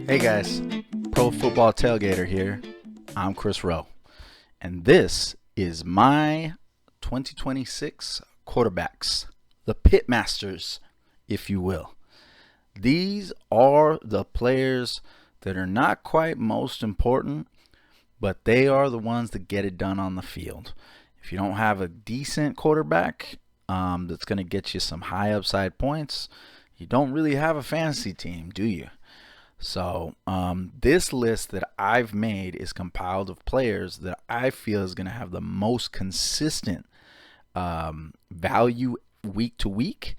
Hey guys, Pro Football Tailgater here. I'm Chris Rowe, and this is my 2026 quarterbacks, the Pitmasters, if you will. These are the players that are not quite most important, but they are the ones that get it done on the field. If you don't have a decent quarterback that's going to get you some high upside points, you don't really have a fantasy team, do you? So this list that I've made is compiled of players that I feel is going to have the most consistent value week to week.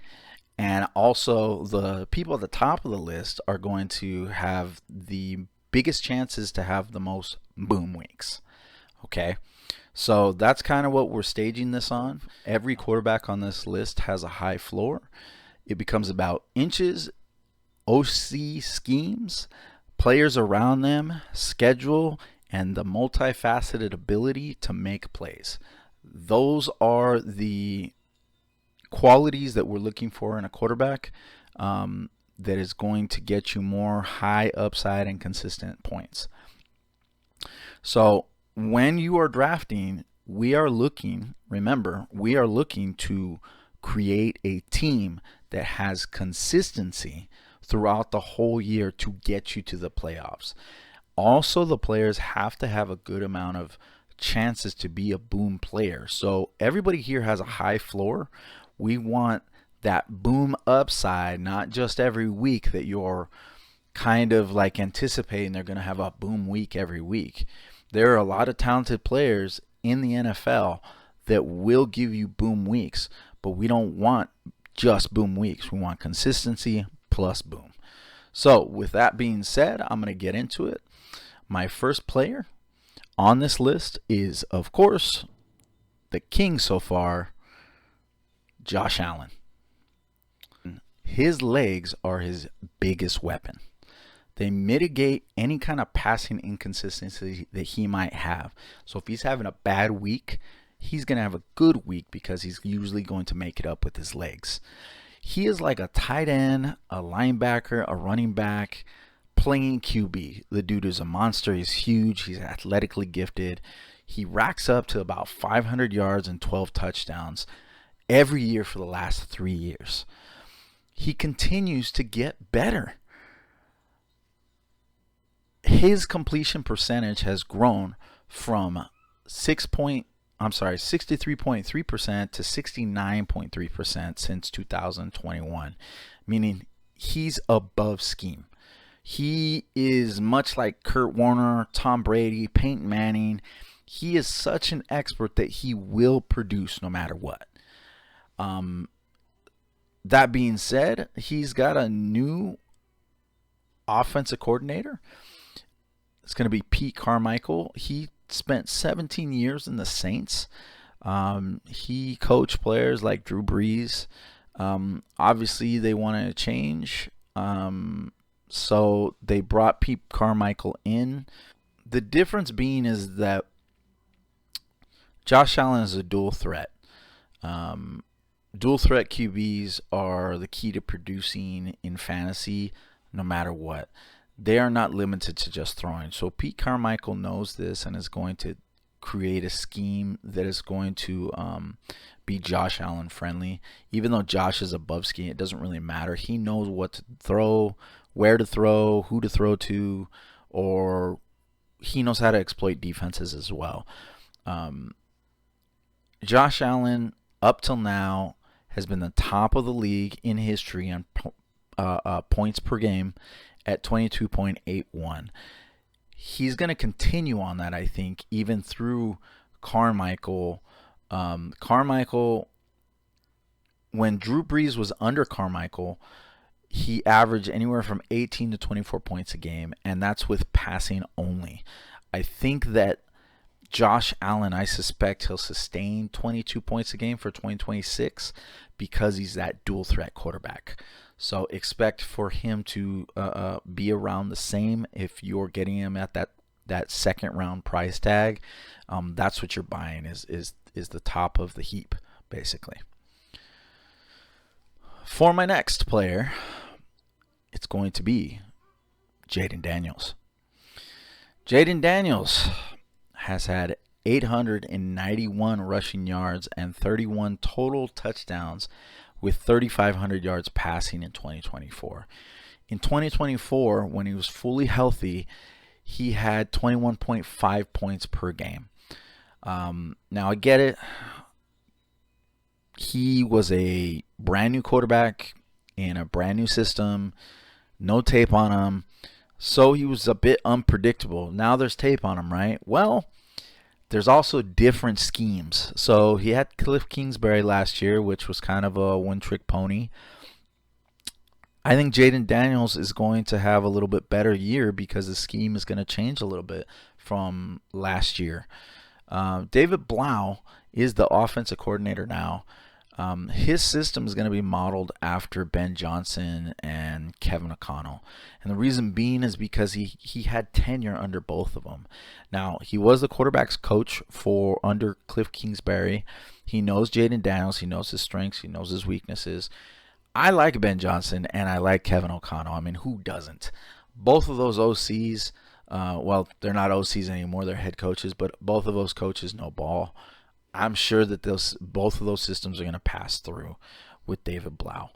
And also the people at the top of the list are going to have the biggest chances to have the most boom weeks. Okay. So that's kind of what we're staging this on. Every quarterback on this list has a high floor. It becomes about inches, OC schemes, players around them, schedule, and the multifaceted ability to make plays. Those are the qualities that we're looking for in a quarterback that is going to get you more high upside and consistent points. So when you are drafting, we are looking to create a team that has consistency throughout the whole year to get you to the playoffs. Also, the players have to have a good amount of chances to be a boom player. So everybody here has a high floor. We want that boom upside, not just every week that you're kind of like anticipating they're going to have a boom week every week. There are a lot of talented players in the NFL that will give you boom weeks, but we don't want just boom weeks. We want consistency plus boom. So with that being said, I'm going to get into it. My first player on this list is, of course, the king so far, Josh Allen. His legs are his biggest weapon. They mitigate any kind of passing inconsistency that he might have. So if he's having a bad week, he's going to have a good week because he's usually going to make it up with his legs. He is like a tight end, a linebacker, a running back, playing QB. The dude is a monster. He's huge. He's athletically gifted. He racks up to about 500 yards and 12 touchdowns every year for the last 3 years. He continues to get better. His completion percentage has grown from 63.3% to 69.3% since 2021, meaning he's above scheme. He is much like Kurt Warner, Tom Brady, Peyton Manning. He is such an expert that he will produce no matter what. That being said, he's got a new offensive coordinator. It's going to be Pete Carmichael. He spent 17 years in the Saints. He coached players like Drew Brees. Obviously, they wanted to change. So they brought Pete Carmichael in. The difference being is that Josh Allen is a dual threat. Dual threat QBs are the key to producing in fantasy no matter what. They are not limited to just throwing. So Pete Carmichael knows this and is going to create a scheme that is going to be Josh Allen friendly. Even though Josh is above scheme, it doesn't really matter. He knows what to throw, where to throw, who to throw to, or he knows how to exploit defenses as well. Josh Allen, up till now, has been the top of the league in history on points per game at 22.81. He's going to continue on that, I think, even through Carmichael. Carmichael, when Drew Brees was under Carmichael, he averaged anywhere from 18 to 24 points a game, and that's with passing only. I think that Josh Allen, I suspect he'll sustain 22 points a game for 2026 because he's that dual threat quarterback. So expect for him to be around the same if you're getting him at that second round price tag. That's what you're buying is the top of the heap, basically. For my next player, it's going to be Jayden Daniels. Jayden Daniels has had 891 rushing yards and 31 total touchdowns with 3,500 yards passing in 2024. In 2024, when he was fully healthy, he had 21.5 points per game. Now, I get it. He was a brand new quarterback in a brand new system, no tape on him, so he was a bit unpredictable. Now there's tape on him, right? Well, there's also different schemes. So he had Cliff Kingsbury last year, which was kind of a one-trick pony. I think Jayden Daniels is going to have a little bit better year because the scheme is going to change a little bit from last year. David Blau is the offensive coordinator now. His system is going to be modeled after Ben Johnson and Kevin O'Connell. And the reason being is because he had tenure under both of them. Now, he was the quarterback's coach for under Cliff Kingsbury. He knows Jayden Daniels. He knows his strengths. He knows his weaknesses. I like Ben Johnson and I like Kevin O'Connell. I mean, who doesn't? Both of those OCs, well, they're not OCs anymore. They're head coaches, but both of those coaches know ball. I'm sure that both of those systems are going to pass through with David Blau.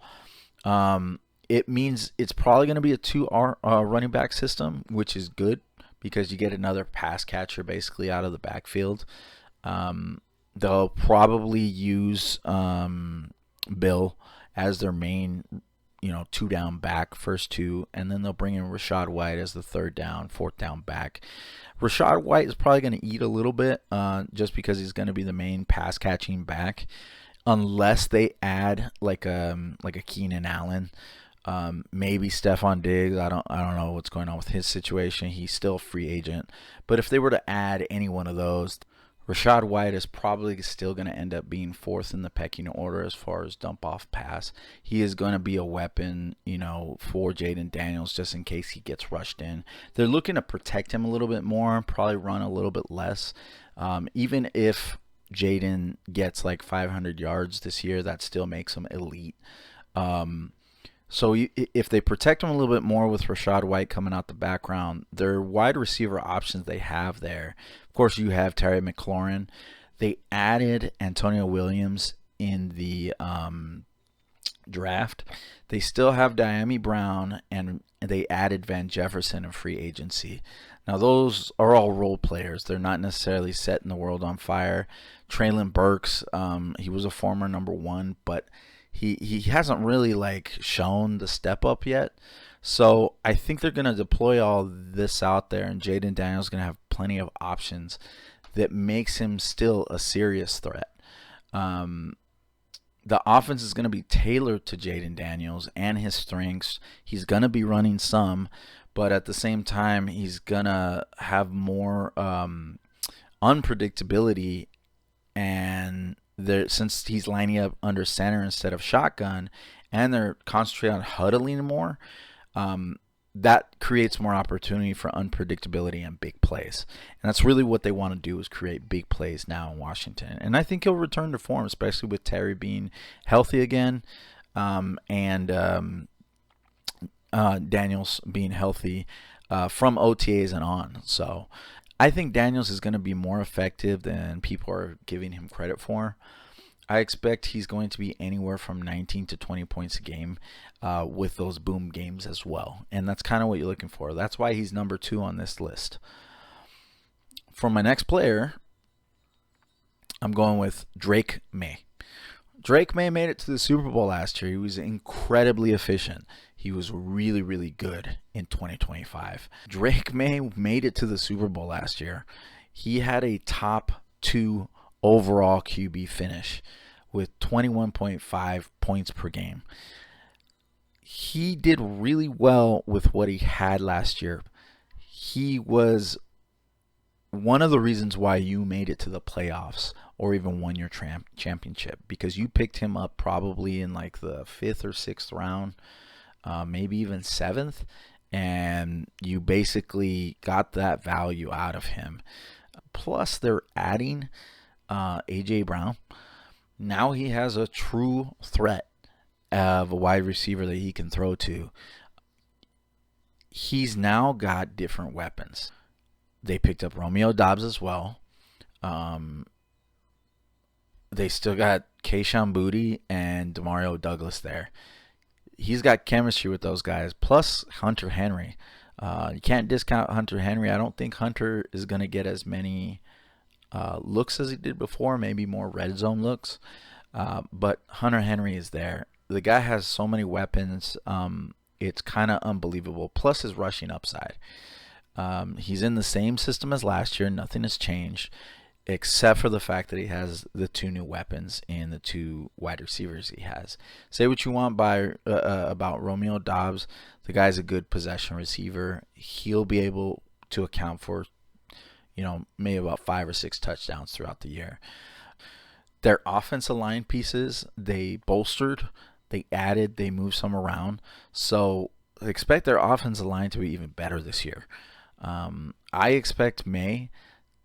It means it's probably going to be a two running back system, which is good because you get another pass catcher basically out of the backfield. They'll probably use Bill as their main, two down back, first two, and then they'll bring in Rachaad White as the third down, fourth down back. Rachaad White is probably going to eat a little bit just because he's going to be the main pass catching back, unless they add like a Keenan Allen, maybe Stephon Diggs. I don't know what's going on with his situation. He's still a free agent, but if they were to add any one of those, Rachaad White is probably still going to end up being fourth in the pecking order as far as dump off pass. He is going to be a weapon, for Jayden Daniels just in case he gets rushed in. They're looking to protect him a little bit more, probably run a little bit less. Even if Jayden gets like 500 yards this year, that still makes him elite. So if they protect him a little bit more with Rachaad White coming out the background, their wide receiver options they have there. Of course, you have Terry McLaurin. They added Antonio Williams in the draft. They still have Diami Brown, and they added Van Jefferson in free agency. Now, those are all role players. They're not necessarily setting the world on fire. Traylon Burks, he was a former number one, but he hasn't really shown the step up yet. So I think they're going to deploy all this out there, and Jayden Daniels is going to have plenty of options that makes him still a serious threat. The offense is going to be tailored to Jayden Daniels and his strengths. He's going to be running some, but at the same time, he's going to have more unpredictability, and since he's lining up under center instead of shotgun, and they're concentrating on huddling more, that creates more opportunity for unpredictability and big plays. And that's really what they want to do, is create big plays now in Washington. And I think he'll return to form, especially with Terry being healthy again, and Daniels being healthy from OTAs and on. So I think Daniels is going to be more effective than people are giving him credit for. I expect he's going to be anywhere from 19 to 20 points a game with those boom games as well. And that's kind of what you're looking for. That's why he's number 2 on this list. For my next player, I'm going with Drake Maye. Drake Maye made it to the Super Bowl last year. He was incredibly efficient. He was really, really good in 2025. Drake Maye made it to the Super Bowl last year. He had a top 2 overall QB finish with 21.5 points per game. He did really well with what he had last year. He was one of the reasons why you made it to the playoffs or even won your championship, because you picked him up probably in like the 5th or 6th round, maybe even 7th, and you basically got that value out of him. Plus, they're adding A.J. Brown. Now he has a true threat of a wide receiver that he can throw to. he's now got different weapons. They picked up Romeo Doubs as well. They still got Kayshon Boutte and Demario Douglas there. He's got chemistry with those guys, plus Hunter Henry. You can't discount Hunter Henry. I don't think Hunter is going to get as many looks as he did before, maybe more red zone looks. But Hunter Henry is there. The guy has so many weapons. It's kind of unbelievable. Plus his rushing upside. He's in the same system as last year. Nothing has changed except for the fact that he has the 2 new weapons and the 2 wide receivers he has. Say what you want about Romeo Doubs. The guy's a good possession receiver. He'll be able to account for, maybe about 5 or 6 touchdowns throughout the year. Their offensive line pieces, they bolstered, they added, they moved some around. So expect their offensive line to be even better this year. I expect Maye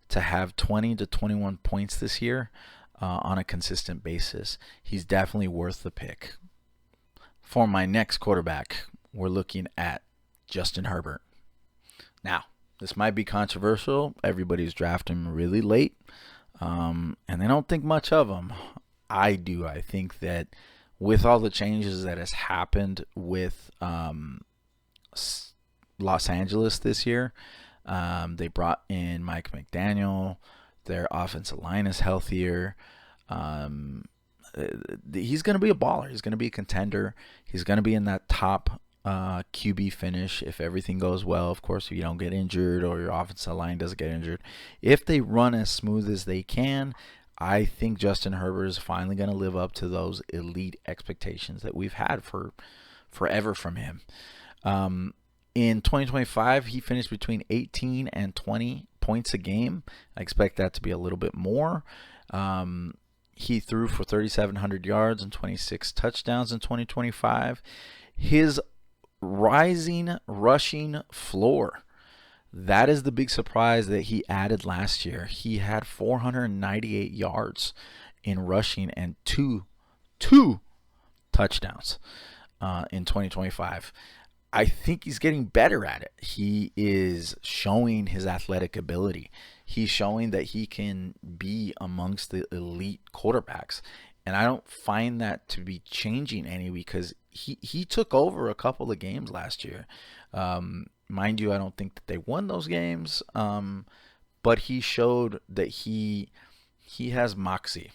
to have 20 to 21 points this year on a consistent basis. He's definitely worth the pick. For my next quarterback, we're looking at Justin Herbert. Now, this might be controversial. Everybody's drafting him really late, and they don't think much of him. I do. I think that with all the changes that has happened with Los Angeles this year, they brought in Mike McDaniel. Their offensive line is healthier. He's going to be a baller. He's going to be a contender. He's going to be in that top QB finish if everything goes well. Of course, if you don't get injured or your offensive line doesn't get injured. If they run as smooth as they can, I think Justin Herbert is finally going to live up to those elite expectations that we've had for forever from him. In 2025, he finished between 18 and 20 points a game. I expect that to be a little bit more. He threw for 3,700 yards and 26 touchdowns in 2025. His rising rushing floor, that is the big surprise that he added last year. He had 498 yards in rushing and two touchdowns in 2025. I think he's getting better at it. He is showing his athletic ability. He's showing that he can be amongst the elite quarterbacks. And I don't find that to be changing any because he took over a couple of games last year. Mind you, I don't think that they won those games. But he showed that he has moxie,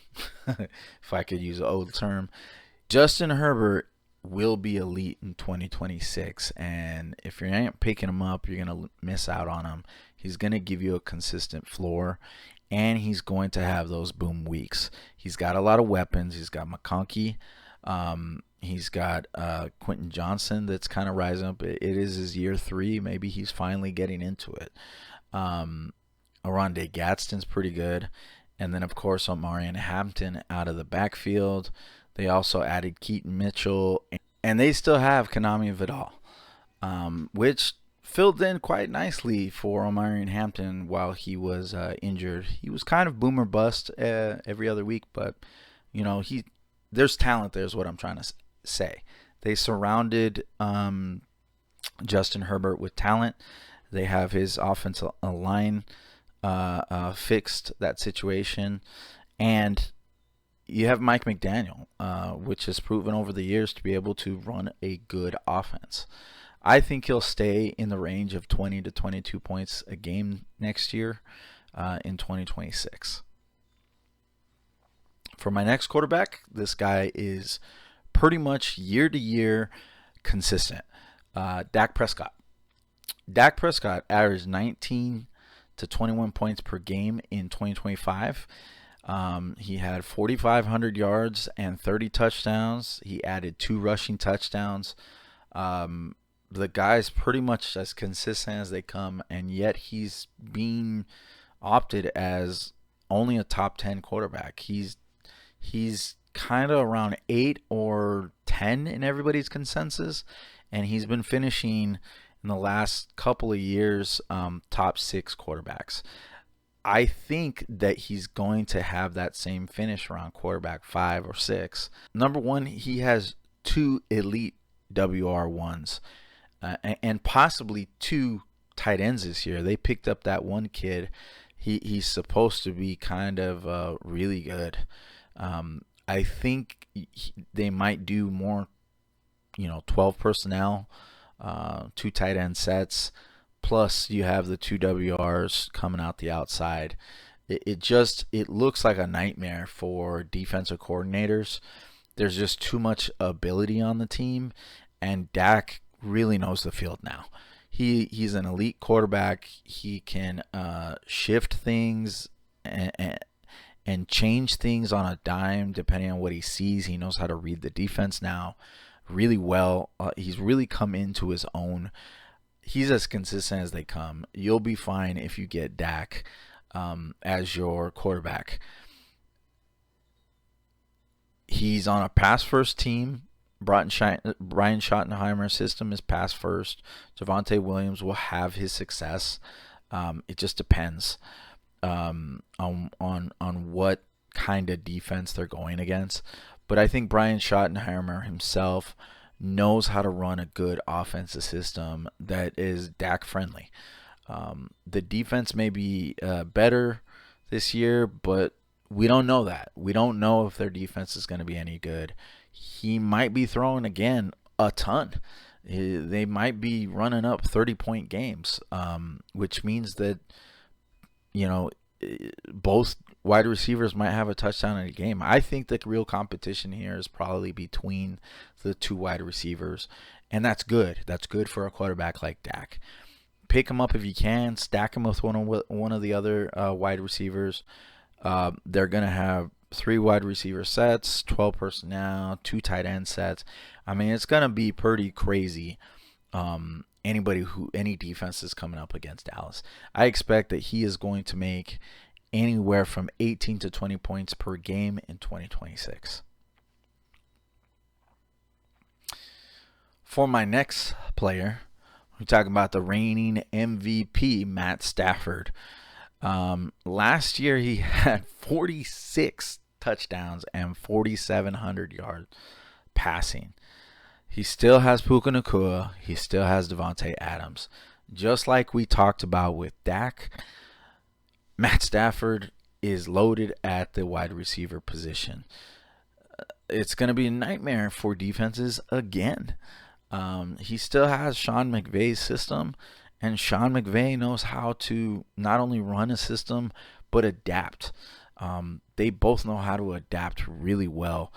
if I could use an old term. Justin Herbert will be elite in 2026, and if you ain't picking him up, you're going to miss out on him. He's going to give you a consistent floor, and he's going to have those boom weeks. He's got a lot of weapons. He's got McConkey. He's got Quentin Johnson that's kind of rising up. It is his year 3. Maybe he's finally getting into it. Oronde Gadsden's pretty good. And then, of course, Omarion Hampton out of the backfield. They also added Keaton Mitchell. And they still have Konami Vidal, which filled in quite nicely for Omarion Hampton while he was injured. He was kind of boomer bust every other week, but, there's talent there is what I'm trying to say. They surrounded Justin Herbert with talent. They have his offensive line fixed that situation. And you have Mike McDaniel, which has proven over the years to be able to run a good offense. I think he'll stay in the range of 20 to 22 points a game next year in 2026. For my next quarterback, this guy is pretty much year to year consistent. Dak Prescott. Dak Prescott averaged 19 to 21 points per game in 2025. He had 4,500 yards and 30 touchdowns. He added 2 rushing touchdowns. The guy's pretty much as consistent as they come, and yet he's being opted as only a top 10 quarterback. He's kind of around 8 or 10 in everybody's consensus, and he's been finishing in the last couple of years top 6 quarterbacks. I think that he's going to have that same finish around quarterback 5 or 6. Number one, he has 2 elite WR1s. and possibly two tight ends this year. They picked up that one kid. He's supposed to be kind of really good. I think they might do more, 12 personnel, two tight end sets, plus you have the two WRs coming out the outside. It looks like a nightmare for defensive coordinators. There's just too much ability on the team, and Dak really knows the field now. He's an elite quarterback. He can shift things and change things on a dime depending on what he sees. He knows how to read the defense now really well. He's really come into his own. He's as consistent as they come. You'll be fine if you get Dak as your quarterback. He's on a pass-first team. Brian Schottenheimer's system is pass-first. Javonte Williams will have his success. It just depends on what kind of defense they're going against. But I think Brian Schottenheimer himself knows how to run a good offensive system that is Dak friendly. The defense may be better this year, but we don't know that. We don't know if their defense is going to be any good. He might be throwing again a ton. They might be running up 30-point games, which means that both wide receivers might have a touchdown in a game. I think the real competition here is probably between the two wide receivers, and that's good. That's good for a quarterback like Dak. Pick him up if you can. Stack him with one of the other wide receivers. They're going to have 3 wide receiver sets, 12 personnel, 2 tight end sets. I mean, it's going to be pretty crazy. Any defense is coming up against Dallas. I expect that he is going to make anywhere from 18 to 20 points per game in 2026. For my next player, we're talking about the reigning MVP, Matt Stafford. Last year he had 46 touchdowns and 4,700 yards passing. He still has Puka Nacua. He still has Devontae Adams. Just like we talked about with Dak, Matt Stafford is loaded at the wide receiver position. It's going to be a nightmare for defenses again. He still has Sean McVay's system, and Sean McVay knows how to not only run a system, but adapt. They both know how to adapt really well.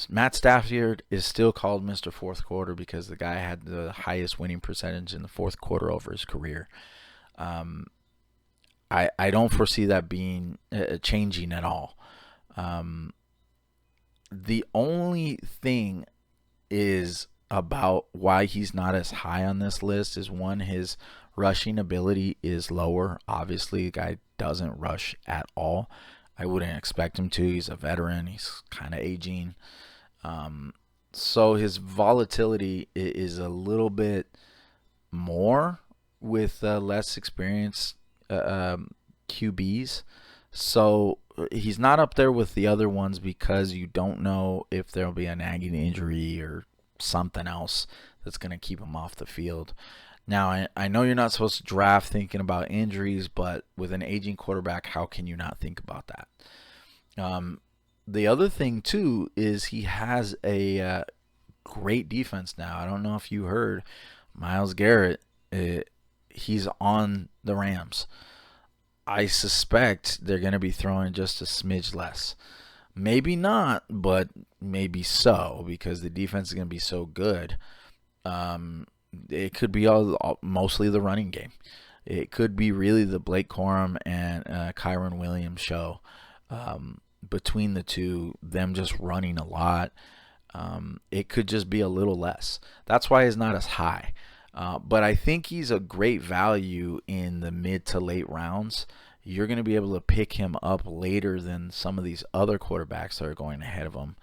Matt Stafford is still called Mr. Fourth Quarter because the guy had the highest winning percentage in the fourth quarter over his career. I don't foresee that being changing at all. The only thing is about why he's not as high on this list is, one, his rushing ability is lower. Obviously, the guy doesn't rush at all. I wouldn't expect him to. He's a veteran. He's kind of aging. So his volatility is a little bit more with less experienced QBs. So he's not up there with the other ones because you don't know if there'll be a nagging injury or something else that's going to keep him off the field. Now, I know you're not supposed to draft thinking about injuries, but with an aging quarterback, how can you not think about that? The other thing, too, is he has a great defense now. I don't know if you heard, Myles Garrett, he's on the Rams. I suspect they're going to be throwing just a smidge less. Maybe not, but maybe so, because the defense is going to be so good. It could be mostly the running game. It could be really the Blake Corum and Kyron Williams show. Between the two, them just running a lot. It could just be a little less. That's why he's not as high. But I think he's a great value in the mid to late rounds. You're going to be able to pick him up later than some of these other quarterbacks that are going ahead of him.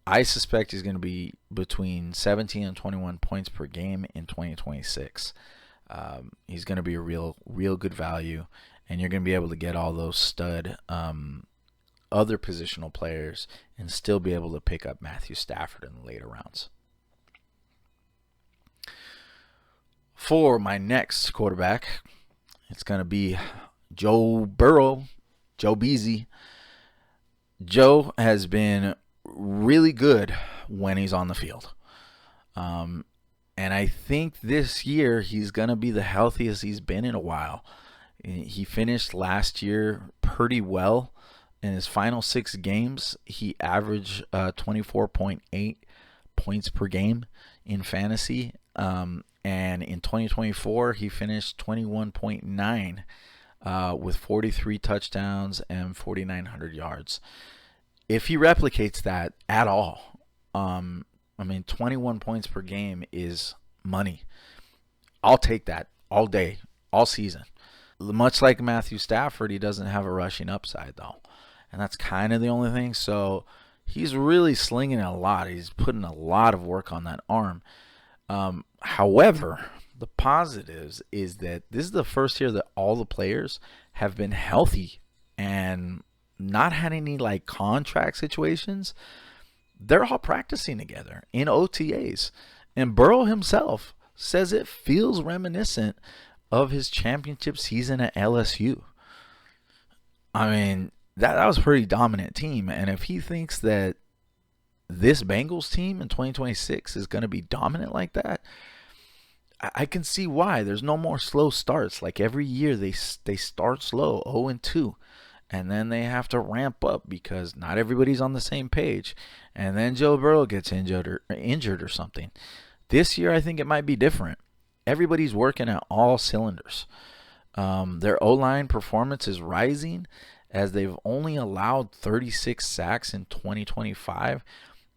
I suspect he's going to be between 17 and 21 points per game in 2026. He's going to be a real good value, and you're going to be able to get all those stud other positional players and still be able to pick up Matthew Stafford in the later rounds. For my next quarterback, it's going to be Joe Burrow, Joe Beasy. Joe has been really good when he's on the field. And I think this year he's going to be the healthiest he's been in a while. He finished last year pretty well. In his final 6 games, he averaged 24.8 points per game in fantasy. And in 2024, he finished 21.9 with 43 touchdowns and 4,900 yards. If he replicates that at all, 21 points per game is money. I'll take that all day, all season. Much like Matthew Stafford, he doesn't have a rushing upside, though. And that's kind of the only thing. So he's really slinging a lot. He's putting a lot of work on that arm. However, the positives is that this is the first year that all the players have been healthy and not had any like contract situations. They're all practicing together in OTAs. And Burrow himself says it feels reminiscent of his championship season at LSU. I mean, that was a pretty dominant team. And if he thinks that this Bengals team in 2026 is going to be dominant like that, I can see why. There's no more slow starts. Like every year they start slow, 0-2. And then they have to ramp up because not everybody's on the same page. And then Joe Burrow gets injured or something. This year, I think it might be different. Everybody's working at all cylinders. Their O-line performance is rising as they've only allowed 36 sacks in 2025.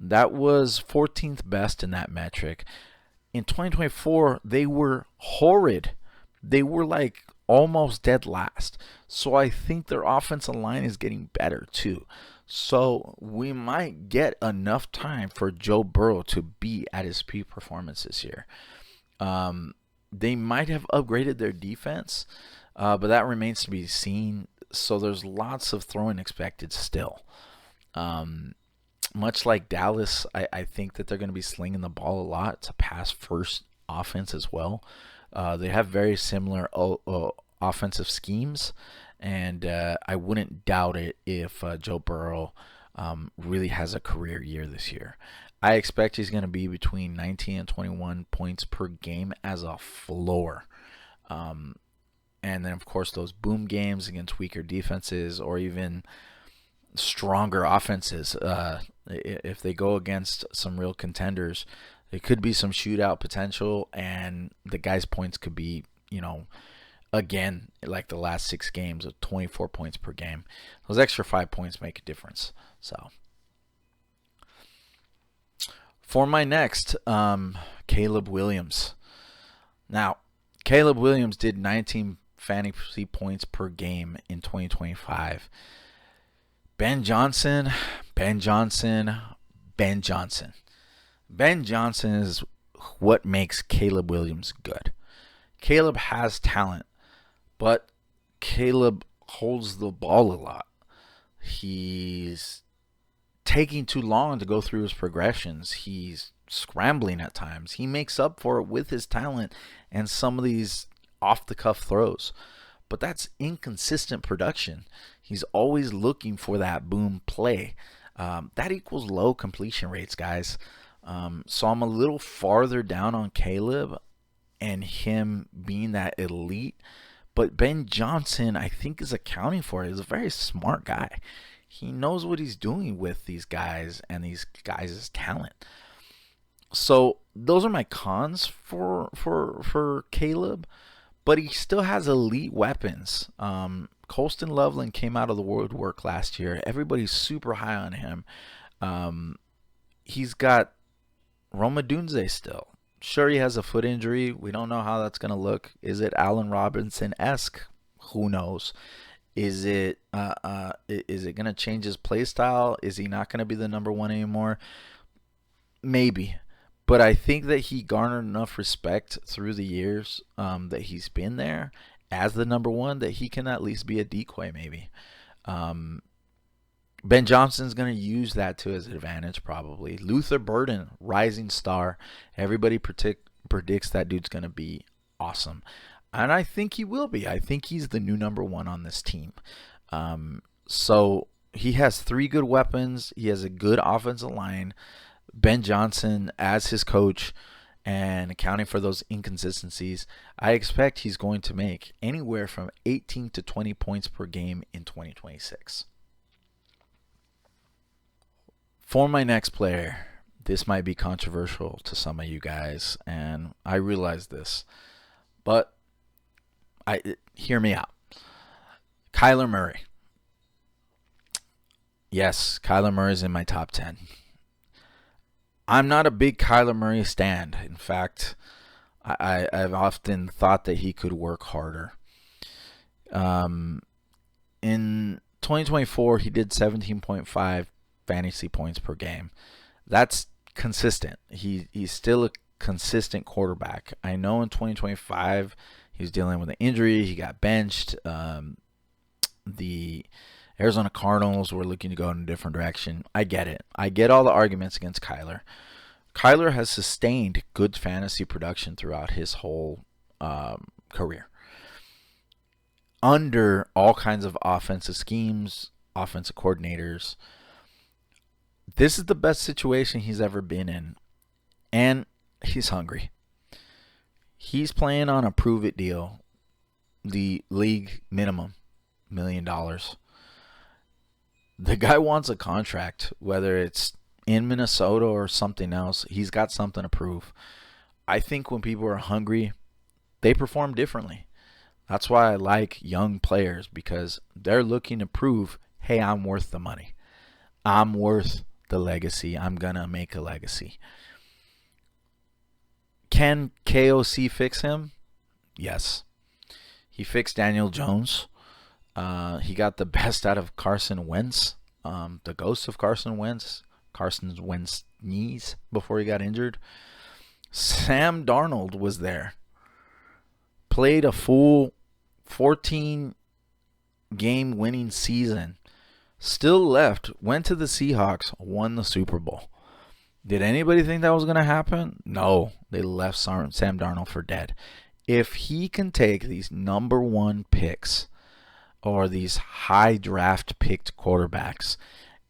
That was 14th best in that metric. In 2024, they were horrid. They were like almost dead last. So I think their offensive line is getting better too. So we might get enough time for Joe Burrow to be at his peak performance this year. They might have upgraded their defense, but that remains to be seen. So there's lots of throwing expected still. Much like Dallas, I think that they're going to be slinging the ball a lot. It's a pass-first offense as well. They have very similar offensive schemes, and I wouldn't doubt it if Joe Burrow really has a career year this year. I expect he's going to be between 19 and 21 points per game as a floor. And then, of course, those boom games against weaker defenses or even stronger offenses. If they go against some real contenders, it could be some shootout potential, and the guy's points could be, again, like the last 6 games of 24 points per game. Those extra 5 points make a difference. So, for my next, Caleb Williams. Now, Caleb Williams did 19 fantasy points per game in 2025. Ben Johnson. Ben Johnson is what makes Caleb Williams good. Caleb has talent, but Caleb holds the ball a lot. He's taking too long to go through his progressions. He's scrambling at times. He makes up for it with his talent and some of these off-the-cuff throws. But that's inconsistent production. He's always looking for that boom play. That equals low completion rates, guys. So I'm a little farther down on Caleb and him being that elite. But Ben Johnson, I think, is accounting for it. He's a very smart guy. He knows what he's doing with these guys and these guys' talent. So those are my cons for Caleb. But he still has elite weapons. Colston Loveland came out of the woodwork last year. Everybody's super high on him. He's got Roma Dunze still. Sure, he has a foot injury. We don't know how that's going to look. Is it Allen Robinson-esque? Who knows? Is it going to change his play style? Is he not going to be the number one anymore? Maybe. But I think that he garnered enough respect through the years that he's been there as the number one that he can at least be a decoy maybe. Ben Johnson's going to use that to his advantage probably. Luther Burden, rising star. Everybody predicts that dude's going to be awesome. And I think he will be. I think he's the new number one on this team. So he has three good weapons. He has a good offensive line. Ben Johnson as his coach, and accounting for those inconsistencies, I expect he's going to make anywhere from 18 to 20 points per game in 2026. For my next player, this might be controversial to some of you guys, and I realize this, but hear me out. Kyler Murray. Yes, Kyler Murray is in my top 10. I'm not a big Kyler Murray stan. In fact, I've often thought that he could work harder. In 2024, he did 17.5 fantasy points per game. That's consistent. He's still a consistent quarterback. I know in 2025, he was dealing with an injury. He got benched. The Arizona Cardinals were looking to go in a different direction. I get it. I get all the arguments against Kyler. Kyler has sustained good fantasy production throughout his whole career. Under all kinds of offensive schemes, offensive coordinators. This is the best situation he's ever been in. And he's hungry. He's playing on a prove-it deal. The league minimum, $1 million. The guy wants a contract, whether it's in Minnesota or something else. He's got something to prove. I think when people are hungry, they perform differently. That's why I like young players, because they're looking to prove, hey, I'm worth the money. I'm worth the legacy. I'm going to make a legacy. Can KOC fix him? Yes. He fixed Daniel Jones. He got the best out of Carson Wentz, the ghost of Carson Wentz knees before he got injured. Sam Darnold was there. Played a full 14-game winning season. Still left, went to the Seahawks, won the Super Bowl. Did anybody think that was going to happen? No. They left Sam Darnold for dead. If he can take these number one picks or these high draft picked quarterbacks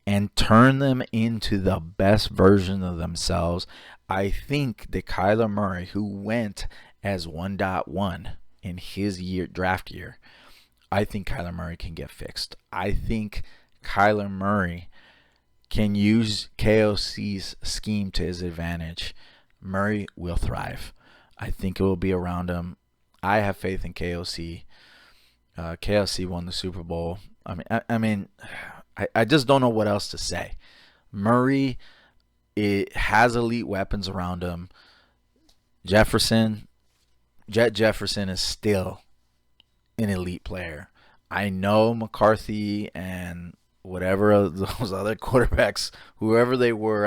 and turn them into the best version of themselves, I think that Kyler Murray, who went as 1.1 in his draft year, I think Kyler Murray can get fixed. I think Kyler Murray can use KOC's scheme to his advantage. Murray will thrive. I think it will be around him. I have faith in KOC. KOC won the Super Bowl. I just don't know what else to say. Murray, it has elite weapons around him. Jet Jefferson is still an elite player. I know McCarthy and whatever those other quarterbacks, whoever they were,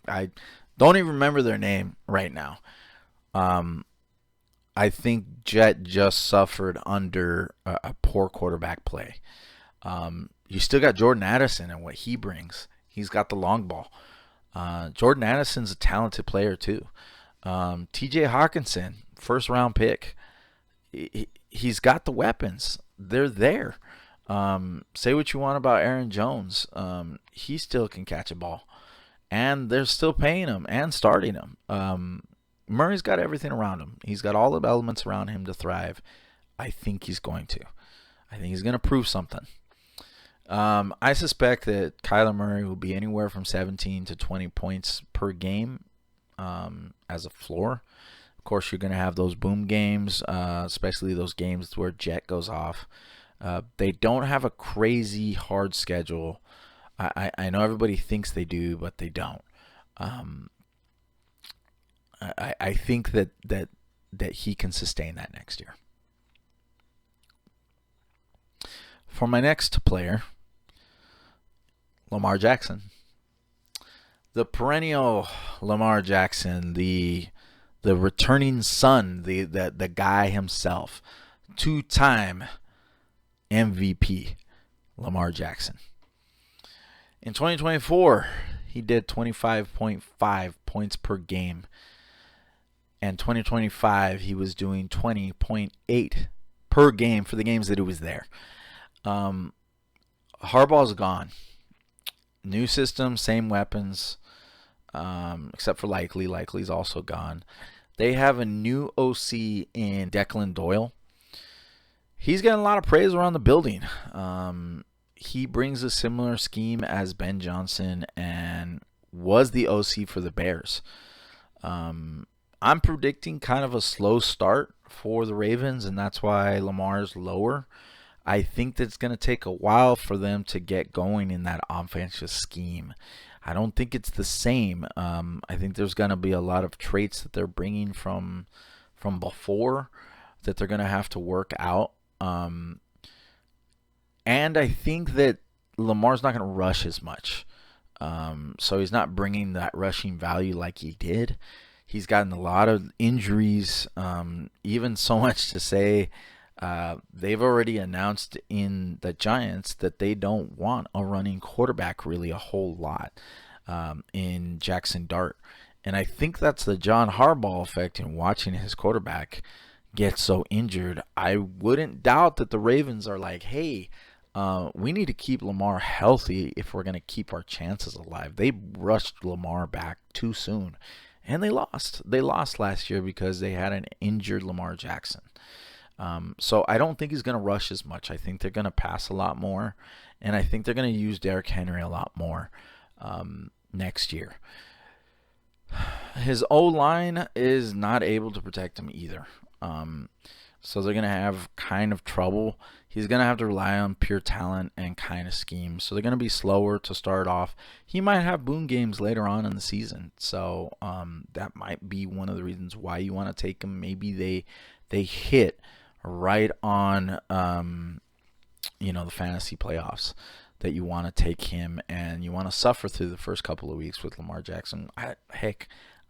I don't even remember their name right now. I think Jet just suffered under a poor quarterback play. You still got Jordan Addison and what he brings. He's got the long ball. Jordan Addison's a talented player too. TJ Hawkinson, first round pick. He's got the weapons. They're there. Say what you want about Aaron Jones. He still can catch a ball. And they're still paying him and starting him. Murray's got everything around him. He's got all the elements around him to thrive. I think he's going to. I think he's going to prove something. I suspect that Kyler Murray will be anywhere from 17 to 20 points per game as a floor. Of course, you're going to have those boom games, especially those games where Jet goes off. They don't have a crazy hard schedule. I know everybody thinks they do, but they don't. I think that he can sustain that next year. For my next player, Lamar Jackson. The perennial Lamar Jackson, the returning son, the guy himself, two-time MVP, Lamar Jackson. In 2024, he did 25.5 points per game. And 2025, he was doing 20.8 per game for the games that he was there. Harbaugh's gone. New system, same weapons, except for Likely. Likely's also gone. They have a new OC in Declan Doyle. He's getting a lot of praise around the building. He brings a similar scheme as Ben Johnson and was the OC for the Bears. I'm predicting kind of a slow start for the Ravens, and that's why Lamar's lower. I think that it's going to take a while for them to get going in that offensive scheme. I don't think it's the same. I think there's going to be a lot of traits that they're bringing from before that they're going to have to work out. And I think that Lamar's not going to rush as much. So he's not bringing that rushing value like he did. He's gotten a lot of injuries, even so much to say they've already announced in the Giants that they don't want a running quarterback really a whole lot in Jackson Dart. And I think that's the John Harbaugh effect in watching his quarterback get so injured. I wouldn't doubt that the Ravens are like, hey, we need to keep Lamar healthy if we're going to keep our chances alive. They rushed Lamar back too soon, and they lost. They lost last year because they had an injured Lamar Jackson. So I don't think he's going to rush as much. I think they're going to pass a lot more, and I think they're going to use Derrick Henry a lot more next year. His O-line is not able to protect him either. So they're going to have kind of trouble. He's going to have to rely on pure talent and kind of scheme. So they're going to be slower to start off. He might have boom games later on in the season. So that might be one of the reasons why you want to take him. Maybe they hit right on the fantasy playoffs that you want to take him, and you want to suffer through the first couple of weeks with Lamar Jackson. I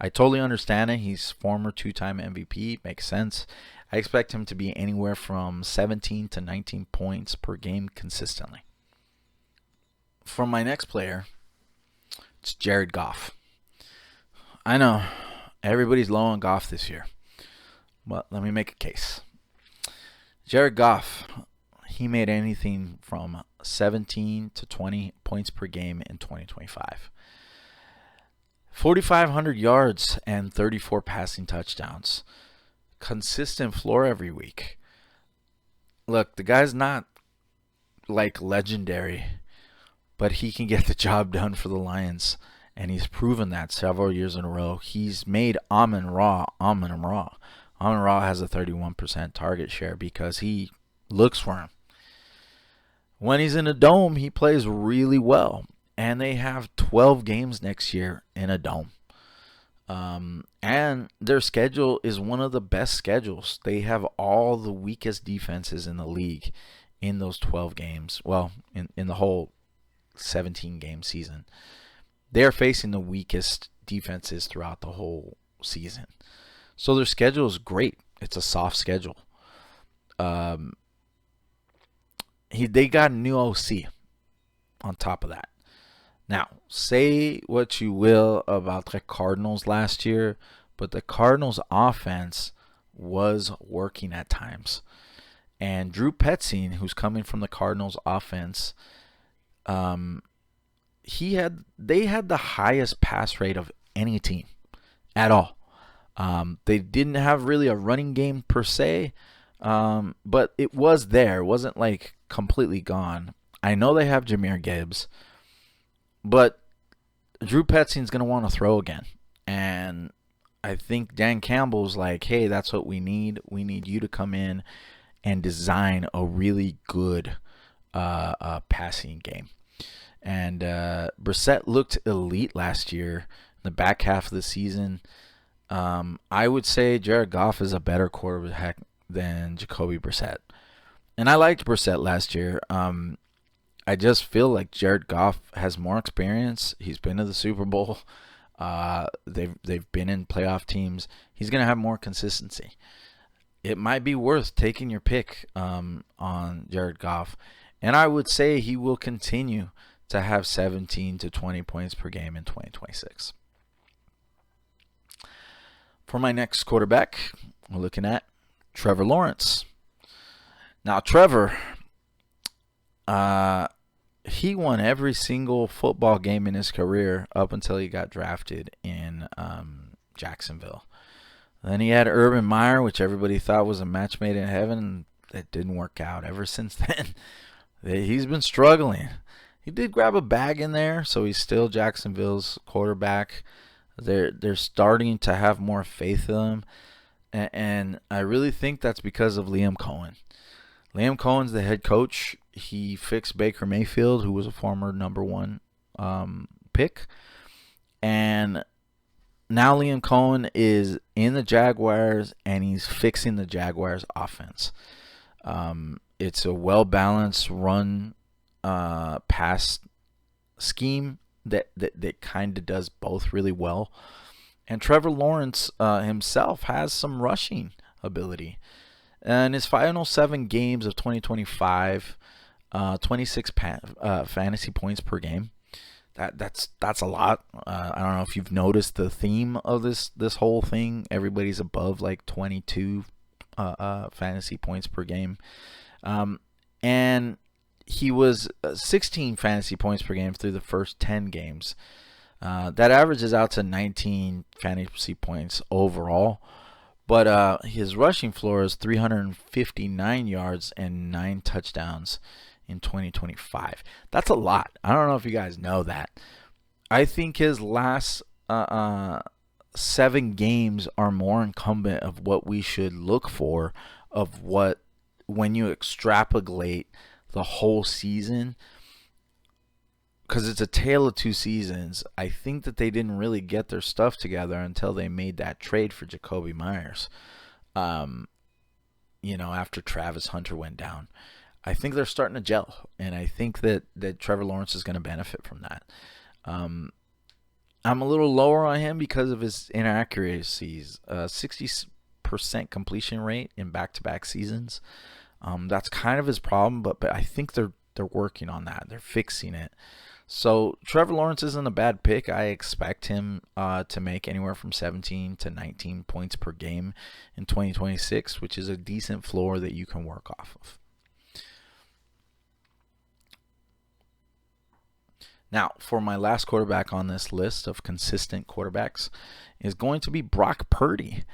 totally understand it. He's former 2-time MVP. Makes sense. I expect him to be anywhere from 17 to 19 points per game consistently. For my next player, it's Jared Goff. I know everybody's low on Goff this year, but let me make a case. Jared Goff, he made anything from 17 to 20 points per game in 2025. 4,500 yards and 34 passing touchdowns. Consistent floor every week. Look, the guy's not like legendary, but he can get the job done for the Lions, and he's proven that several years in a row. He's made Amon-Ra. Amon-Ra has a 31% target share because he looks for him. When he's in a dome, he plays really well. And they have 12 games next year in a dome. And their schedule is one of the best schedules. They have all the weakest defenses in the league in those 12 games. Well, in the whole 17-game season. They're facing the weakest defenses throughout the whole season. So their schedule is great. It's a soft schedule. They got a new OC on top of that. Now, say what you will about the Cardinals last year, but the Cardinals offense was working at times. And Drew Petzing, who's coming from the Cardinals offense, they had the highest pass rate of any team at all. They didn't have really a running game per se, but it was there. It wasn't like completely gone. I know they have Jahmyr Gibbs, but Drew Petzing's going to want to throw again. And I think Dan Campbell's like, hey, that's what we need. We need you to come in and design a really good passing game. And Brissett looked elite last year in the back half of the season. I would say Jared Goff is a better quarterback than Jacoby Brissett. And I liked Brissett last year. I just feel like Jared Goff has more experience. He's been to the Super Bowl. They've been in playoff teams. He's going to have more consistency. It might be worth taking your pick on Jared Goff. And I would say he will continue to have 17 to 20 points per game in 2026. For my next quarterback, we're looking at Trevor Lawrence. Now, Trevor, he won every single football game in his career up until he got drafted in Jacksonville. Then he had Urban Meyer, which everybody thought was a match made in heaven. That didn't work out. Ever since then, he's been struggling. He did grab a bag in there, so he's still Jacksonville's quarterback. They're starting to have more faith in him, and I really think that's because of Liam Cohen. Liam Cohen's the head coach. He fixed Baker Mayfield, who was a former number one pick, and now Liam Cohen is in the Jaguars, and he's fixing the Jaguars' offense. It's a well-balanced run pass scheme that kind of does both really well. And Trevor Lawrence himself has some rushing ability. In his final 7 games of 2025, 26 fantasy points per game. That's a lot. I don't know if you've noticed the theme of this whole thing. Everybody's above like 22 fantasy points per game. And he was 16 fantasy points per game through the first 10 games. That averages out to 19 fantasy points overall. But his rushing floor is 359 yards and 9 touchdowns in 2025. That's a lot. I don't know if you guys know that. I think his last 7 games are more incumbent of what we should look for, of what, when you extrapolate the whole season, because it's a tale of 2 seasons. I think that they didn't really get their stuff together until they made that trade for Jacoby Myers. After Travis Hunter went down, I think they're starting to gel, and I think that Trevor Lawrence is going to benefit from that. I'm a little lower on him because of his inaccuracies. 60% completion rate in back-to-back seasons. That's kind of his problem, but I think they're working on that. They're fixing it. So Trevor Lawrence isn't a bad pick. I expect him to make anywhere from 17 to 19 points per game in 2026, which is a decent floor that you can work off of. Now, for my last quarterback on this list of consistent quarterbacks is going to be Brock Purdy.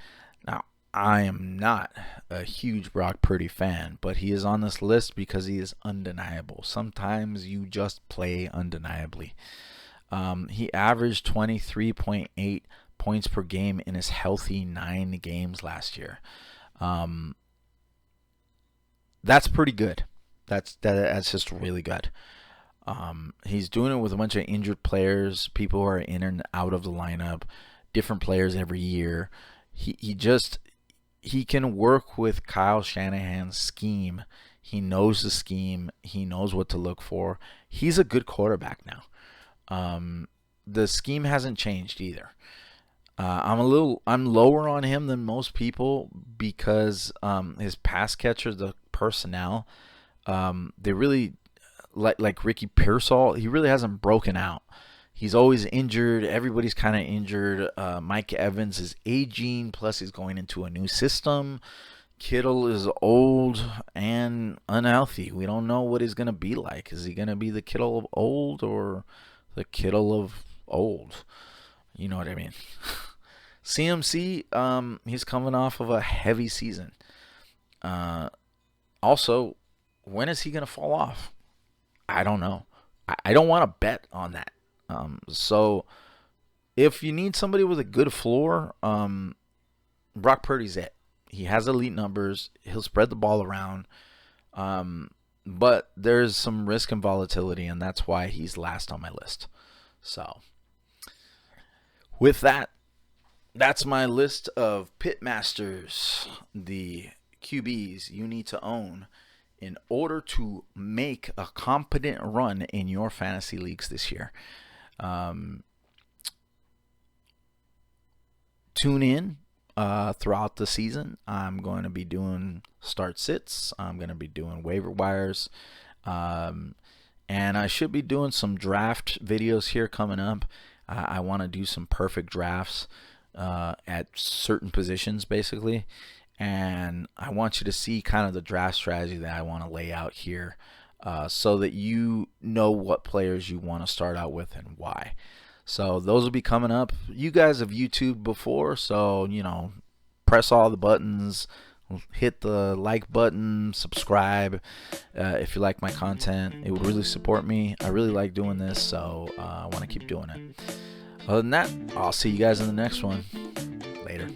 Now, I am not a huge Brock Purdy fan, but he is on this list because he is undeniable. Sometimes you just play undeniably. He averaged 23.8 points per game in his healthy 9 games last year. That's pretty good. That's just really good. He's doing it with a bunch of injured players, people who are in and out of the lineup, different players every year. He can work with Kyle Shanahan's scheme. He knows the scheme. He knows what to look for. He's a good quarterback now. The scheme hasn't changed either. I'm lower on him than most people because his pass catcher, the personnel, they really like Ricky Pearsall. He really hasn't broken out. He's always injured. Everybody's kind of injured. Mike Evans is aging, plus he's going into a new system. Kittle is old and unhealthy. We don't know what he's going to be like. Is he going to be the Kittle of old or the Kittle of old? You know what I mean. CMC, he's coming off of a heavy season. Also, when is he going to fall off? I don't know. I don't want to bet on that. So if you need somebody with a good floor, Brock Purdy's it. He has elite numbers. He'll spread the ball around. But there's some risk and volatility, and that's why he's last on my list. So with that, that's my list of pitmasters, the QBs you need to own in order to make a competent run in your fantasy leagues this year. Tune in throughout the season. I'm going to be doing start sits. I'm going to be doing waiver wires. And I should be doing some draft videos here coming up. I want to do some perfect drafts. at certain positions, basically. And I want you to see kind of the draft strategy that I want to lay out here, so that you know what players you want to start out with and why. So those will be coming up. You guys have YouTube before, so press all the buttons, hit the like button, subscribe if you like my content. It would really support me. I really like doing this, so I want to keep doing it. Other than that, I'll see you guys in the next one. Later.